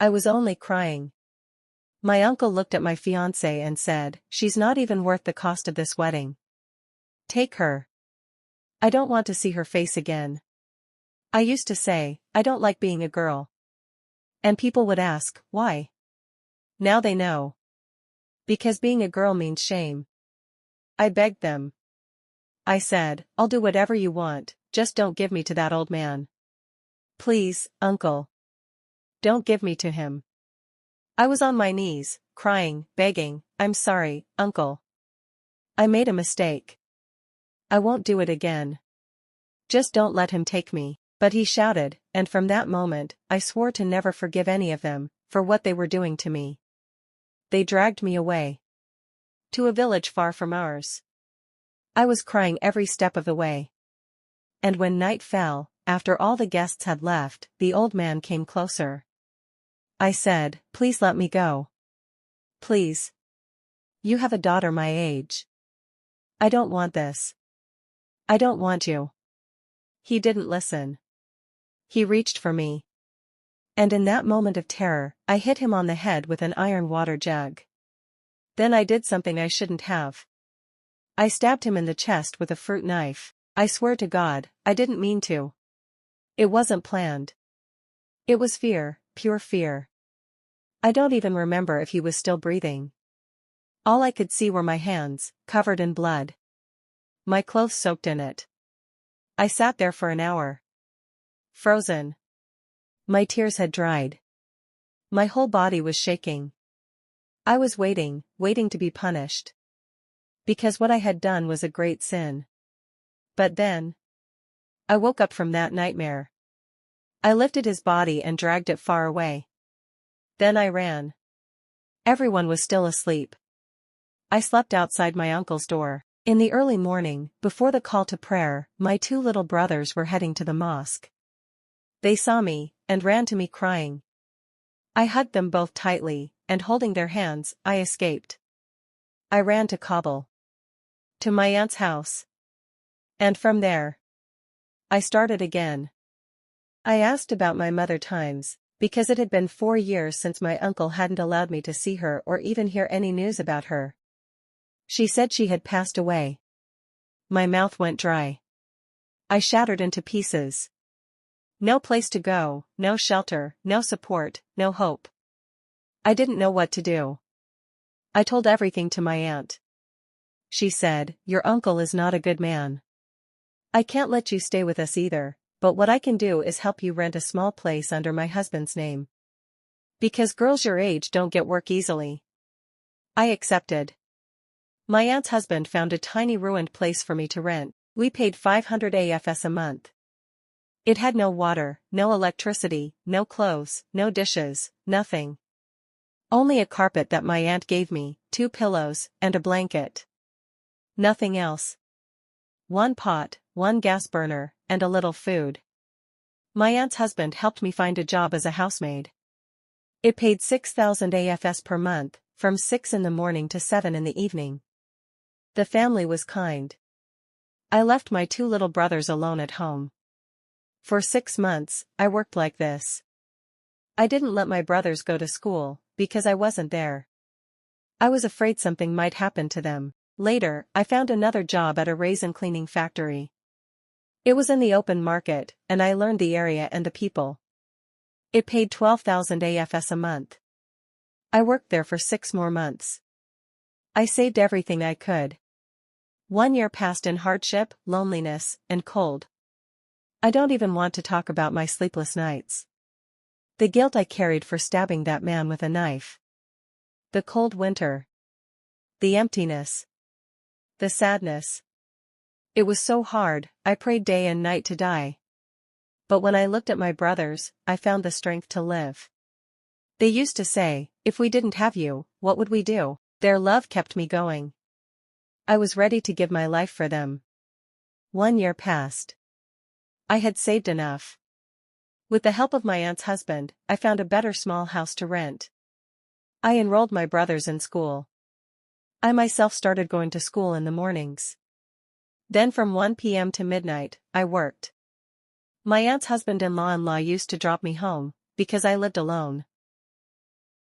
I was only crying. My uncle looked at my fiancée and said, "She's not even worth the cost of this wedding. Take her. I don't want to see her face again." I used to say, "I don't like being a girl." And people would ask, why? Now they know. Because being a girl means shame. I begged them. I said, "I'll do whatever you want, just don't give me to that old man. Please, uncle. Don't give me to him." I was on my knees, crying, begging, "I'm sorry, uncle. I made a mistake. I won't do it again. Just don't let him take me." But he shouted, and from that moment, I swore to never forgive any of them, for what they were doing to me. They dragged me away. To a village far from ours. I was crying every step of the way. And when night fell, after all the guests had left, the old man came closer. I said, "Please let me go. Please. You have a daughter my age. I don't want this. I don't want you." He didn't listen. He reached for me. And in that moment of terror, I hit him on the head with an iron water jug. Then I did something I shouldn't have. I stabbed him in the chest with a fruit knife. I swear to God, I didn't mean to. It wasn't planned. It was fear, pure fear. I don't even remember if he was still breathing. All I could see were my hands, covered in blood. My clothes soaked in it. I sat there for an hour. Frozen. My tears had dried. My whole body was shaking. I was waiting to be punished. Because what I had done was a great sin. But then, I woke up from that nightmare. I lifted his body and dragged it far away. Then I ran. Everyone was still asleep. I slept outside my uncle's door. In the early morning, before the call to prayer, my 2 little brothers were heading to the mosque. They saw me, and ran to me crying. I hugged them both tightly, and holding their hands, I escaped. I ran to Kabul. To my aunt's house. And from there, I started again. I asked about my mother times, because it had been 4 years since my uncle hadn't allowed me to see her or even hear any news about her. She said she had passed away. My mouth went dry. I shattered into pieces. No place to go, no shelter, no support, no hope. I didn't know what to do. I told everything to my aunt. She said, "Your uncle is not a good man. I can't let you stay with us either, but what I can do is help you rent a small place under my husband's name. Because girls your age don't get work easily." I accepted. My aunt's husband found a tiny ruined place for me to rent. We paid 500 AFS a month. It had no water, no electricity, no clothes, no dishes, nothing. Only a carpet that my aunt gave me, 2 pillows, and a blanket. Nothing else. 1 pot, 1 gas burner, and a little food. My aunt's husband helped me find a job as a housemaid. It paid 6,000 AFS per month, from 6 in the morning to 7 in the evening. The family was kind. I left my 2 little brothers alone at home. For 6 months, I worked like this. I didn't let my brothers go to school, because I wasn't there. I was afraid something might happen to them. Later, I found another job at a raisin cleaning factory. It was in the open market, and I learned the area and the people. It paid 12,000 AFS a month. I worked there for 6 more months. I saved everything I could. 1 year passed in hardship, loneliness, and cold. I don't even want to talk about my sleepless nights. The guilt I carried for stabbing that man with a knife. The cold winter. The emptiness. The sadness. It was so hard, I prayed day and night to die. But when I looked at my brothers, I found the strength to live. They used to say, "If we didn't have you, what would we do?" Their love kept me going. I was ready to give my life for them. 1 year passed. I had saved enough. With the help of my aunt's husband, I found a better small house to rent. I enrolled my brothers in school. I myself started going to school in the mornings. Then from 1 p.m. to midnight, I worked. My aunt's husband-in-law used to drop me home, because I lived alone.